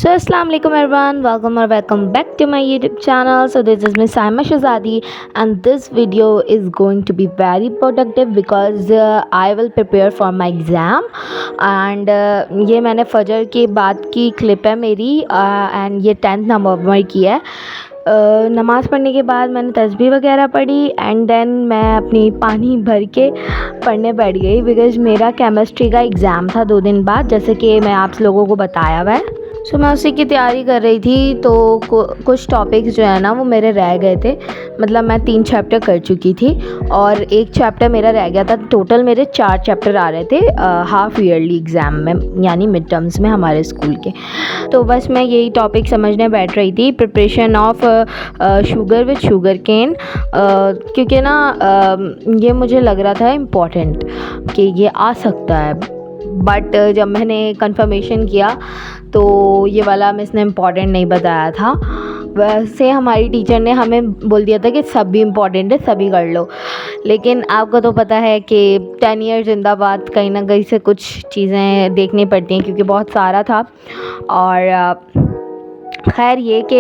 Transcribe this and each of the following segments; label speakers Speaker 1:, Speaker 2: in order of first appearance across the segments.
Speaker 1: So assalamu alaikum everyone, welcome back to my YouTube channel. So this is Miss Saima Shazadi and this video is going to be very productive because I will prepare for my exam and ये मैंने फजर के बाद की clip है मेरी and ये 10th नवंबर की है। नमाज़ पढ़ने के बाद मैंने तस्बीह वगैरह पढ़ी एंड देन मैं अपनी पानी भर के पढ़ने बैठ गई बिकॉज़ मेरा केमिस्ट्री का एग्ज़ाम था 2 दिन बाद, जैसे कि मैं आप लोगों को बताया हुआ है। सो मैं उसी की तैयारी कर रही थी तो कुछ टॉपिक्स जो है ना वो मेरे रह गए थे। मतलब मैं 3 चैप्टर कर चुकी थी और 1 चैप्टर मेरा रह गया था। टोटल मेरे 4 चैप्टर आ रहे थे हाफ ईयरली एग्ज़ाम में, यानी मिड टर्म्स में हमारे स्कूल के। तो बस मैं यही टॉपिक समझने बैठ रही थी, preparation of sugar with sugar cane, क्योंकि ना ये मुझे लग रहा था इम्पॉर्टेंट कि ये आ सकता है। बट जब मैंने कंफर्मेशन किया तो ये वाला मिस ने इम्पॉर्टेंट नहीं बताया था। वैसे हमारी टीचर ने हमें बोल दिया था कि सब भी इम्पॉर्टेंट है, सभी कर लो। लेकिन आपको तो पता है कि 10 ईयर जिंदाबाद, कहीं ना कहीं से कुछ चीज़ें देखनी पड़ती हैं क्योंकि बहुत सारा था। और खैर ये कि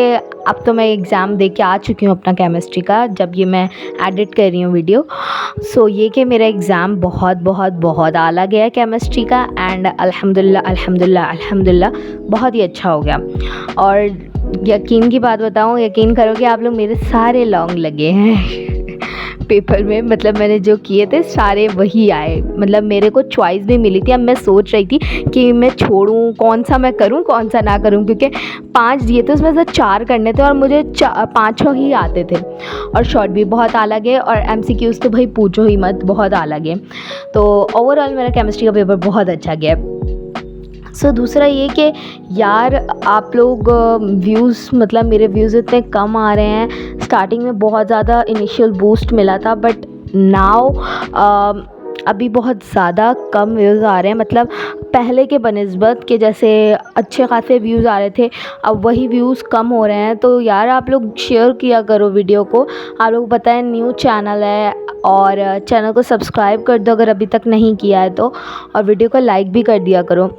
Speaker 1: अब तो मैं एग्ज़ाम दे के आ चुकी हूँ अपना केमिस्ट्री का, जब ये मैं एडिट कर रही हूँ वीडियो। सो ये कि मेरा एग्ज़ाम बहुत बहुत बहुत आला गया केमिस्ट्री का एंड अल्हम्दुलिल्लाह बहुत ही अच्छा हो गया। और यकीन की बात बताऊँ, यकीन करोगे आप लोग, मेरे सारे लॉन्ग लगे हैं पेपर में। मतलब मैंने जो किए थे सारे वही आए। मतलब मेरे को चॉइस भी मिली थी। अब मैं सोच रही थी कि मैं छोड़ूं, कौन सा मैं करूं कौन सा ना करूं, क्योंकि 5 दिए थे उसमें से 4 करने थे और मुझे 5 ही आते थे। और शॉर्ट भी बहुत अलग है और MCQs तो भाई पूछो ही मत, बहुत अलग है। तो ओवरऑल मेरा केमिस्ट्री का पेपर बहुत अच्छा गया। सो दूसरा ये कि यार आप लोग व्यूज़, मतलब मेरे व्यूज़ इतने कम आ रहे हैं। स्टार्टिंग में बहुत ज़्यादा इनिशियल बूस्ट मिला था बट नाउ अभी बहुत ज़्यादा कम व्यूज़ आ रहे हैं। मतलब पहले के बनिस्बत के जैसे अच्छे खासे व्यूज़ आ रहे थे, अब वही व्यूज़ कम हो रहे हैं। तो यार आप लोग शेयर किया करो वीडियो को। आप लोग पता है न्यू चैनल है और चैनल को सब्सक्राइब कर दो अगर अभी तक नहीं किया है तो, और वीडियो को लाइक भी कर दिया करो।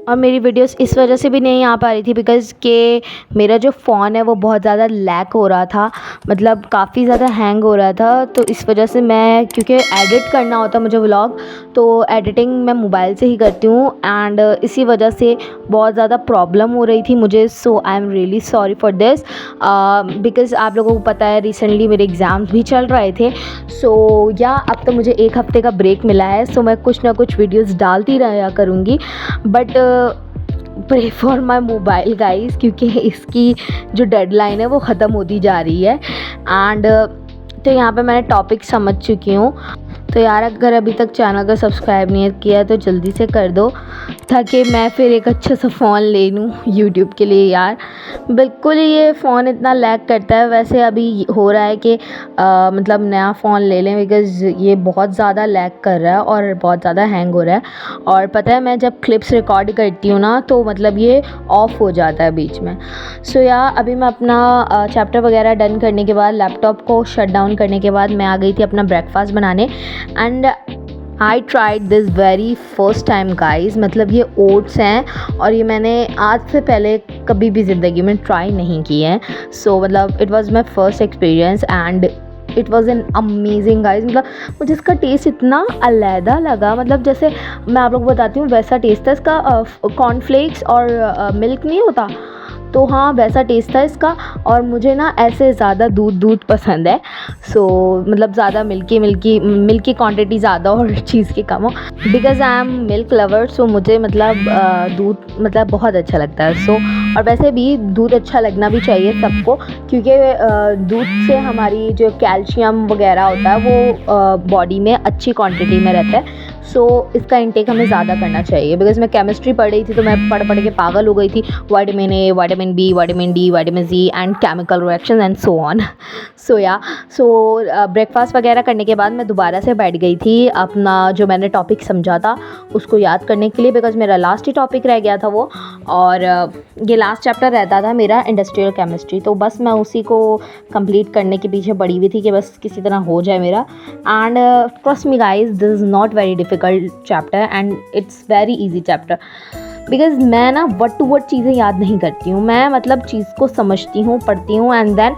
Speaker 1: और मेरी वीडियोस इस वजह से भी नहीं आ पा रही थी बिकॉज़ के मेरा जो फ़ोन है वो बहुत ज़्यादा लैग हो रहा था, मतलब काफ़ी ज़्यादा हैंग हो रहा था। तो इस वजह से मैं, क्योंकि एडिट करना होता मुझे व्लॉग, तो एडिटिंग मैं मोबाइल से ही करती हूँ एंड इसी वजह से बहुत ज़्यादा प्रॉब्लम हो रही थी मुझे। So I am really sorry for this because आप लोगों को पता है रिसेंटली मेरे एग्ज़ाम्स भी चल रहे थे। सो या अब तो मुझे 1 हफ़्ते का ब्रेक मिला है, सो मैं कुछ ना कुछ वीडियोज़ डालती रहा करूँगी। But pray for my mobile guys, क्योंकि इसकी जो डेडलाइन है वो ख़त्म होती जा रही है। एंड तो यहाँ पे मैंने टॉपिक समझ चुकी हूँ। तो यार अगर अभी तक चैनल को सब्सक्राइब नहीं किया है तो जल्दी से कर दो ताकि मैं फिर एक अच्छा सा फ़ोन ले लूँ यूट्यूब के लिए। यार बिल्कुल ये फ़ोन इतना लैग करता है। वैसे अभी हो रहा है कि मतलब नया फ़ोन ले लें बिकॉज़ ये बहुत ज़्यादा लैग कर रहा है और बहुत ज़्यादा हैंग हो रहा है। और पता है मैं जब क्लिप्स रिकॉर्ड करती हूँ ना तो मतलब ये ऑफ़ हो जाता है बीच में। सो यार अभी मैं अपना चैप्टर वगैरह डन करने के बाद, लैपटॉप को शट डाउन करने के बाद मैं आ गई थी अपना ब्रेकफास्ट बनाने and I tried this very first time guys. मतलब ये ओट्स हैं और ये मैंने आज से पहले कभी भी ज़िंदगी में ट्राई नहीं किए हैं। सो मतलब it was my first experience and it was an amazing guys. मतलब मुझे इसका टेस्ट इतना अलहदा लगा, मतलब जैसे मैं आप लोग को बताती हूँ वैसा टेस्ट था इसका। कॉर्नफ्लेक्स और मिल्क नहीं होता, तो हाँ वैसा टेस्ट था इसका। और मुझे ना ऐसे ज़्यादा दूध पसंद है। सो मतलब ज़्यादा मिल्की क्वांटिटी ज़्यादा और चीज़ की कम हो, because I am milk lover. So मुझे मतलब दूध मतलब बहुत अच्छा लगता है। सो और वैसे भी दूध अच्छा लगना भी चाहिए सबको, क्योंकि दूध से हमारी जो कैल्शियम वगैरह होता है वो बॉडी में अच्छी क्वांटिटी में रहता है। सो इसका इंटेक हमें ज़्यादा करना चाहिए। बिकॉज़ मैं केमिस्ट्री पढ़ रही थी तो मैं पढ़ के पागल हो गई थी। Vitamin A, vitamin B, vitamin D, vitamin C and chemical reaction and so on. So breakfast वगैरह करने के बाद मैं दोबारा से बैठ गई थी अपना जो मैंने टॉपिक समझा था उसको याद करने के लिए, बिकॉज़ मेरा लास्ट ही टॉपिक रह गया था वो। और ये लास्ट चैप्टर रहता था मेरा इंडस्ट्रियल केमिस्ट्री, तो बस मैं उसी को कंप्लीट करने के पीछे पड़ी हुई थी कि बस किसी तरह हो जाए मेरा। And trust me guys, this is not very difficult chapter and it's very easy chapter. Because मैं ना वर्ड टू वर्ड चीज़ें याद नहीं करती हूँ, मैं मतलब चीज़ को समझती हूँ, पढ़ती हूँ एंड देन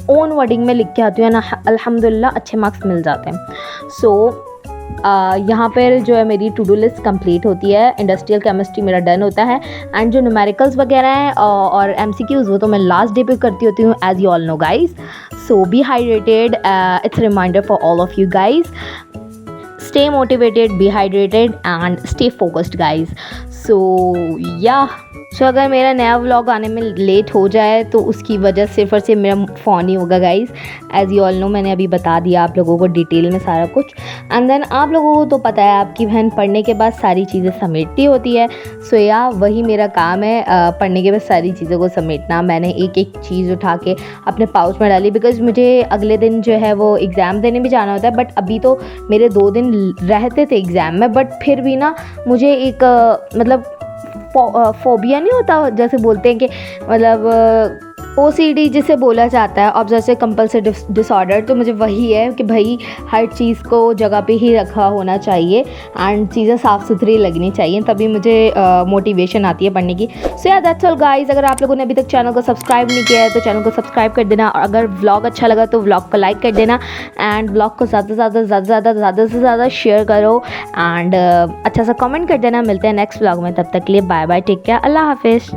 Speaker 1: ओन वर्डिंग में लिख के आती हूँ ना, अल्हम्दुलिल्लाह अच्छे मार्क्स मिल जाते हैं। सो यहाँ पर जो है मेरी टू डू लिस्ट कंप्लीट होती है, इंडस्ट्रियल केमिस्ट्री मेरा डन होता है एंड जो न्यूमेरिकल्स वगैरह हैं और एमसीक्यूज़ वो तो मैं लास्ट डे पे करती होती हूँ, as you all know guys. So be hydrated, it's reminder for all of you guys. Stay motivated, be hydrated and stay focused guys. So yeah, सो अगर मेरा नया व्लॉग आने में लेट हो जाए तो उसकी वजह सिर्फ और सिर्फ मेरा फ़ोन ही होगा guys. As you all no मैंने अभी बता दिया आप लोगों को डिटेल में सारा कुछ। एंड देन आप लोगों को तो पता है आपकी बहन पढ़ने के बाद सारी चीज़ें समेटती होती है। सो या वही मेरा काम है, पढ़ने के बाद सारी चीज़ों को समेटना। मैंने एक एक चीज़ उठा के अपने पाउच में डाली बिकॉज़ मुझे अगले दिन जो है वो एग्ज़ाम देने भी जाना होता है। बट अभी तो मेरे 2 दिन रहते थे एग्ज़ाम में, बट फिर भी ना मुझे एक मतलब फोबिया नहीं होता, जैसे बोलते हैं कि मतलब OCD जिसे बोला जाता है, ऑब्सेसिव कंपल्सिव डिसऑर्डर, तो मुझे वही है कि भाई हर चीज़ को जगह पे ही रखा होना चाहिए एंड चीज़ें साफ़ सुथरी लगनी चाहिए, तभी मुझे मोटिवेशन आती है पढ़ने की। सो या दैट्स ऑल गाइस। अगर आप लोगों ने अभी तक चैनल को सब्सक्राइब नहीं किया है तो चैनल को सब्सक्राइब कर देना, और अगर व्लॉग अच्छा लगा तो व्लॉग को लाइक कर देना एंड व्लॉग को ज़्यादा से ज़्यादा शेयर करो एंड अच्छा सा कमेंट कर देना। मिलते हैं नेक्स्ट व्लॉग में, तब तक के लिए बाय बाय, टेक केयर, अल्लाह हाफिज़।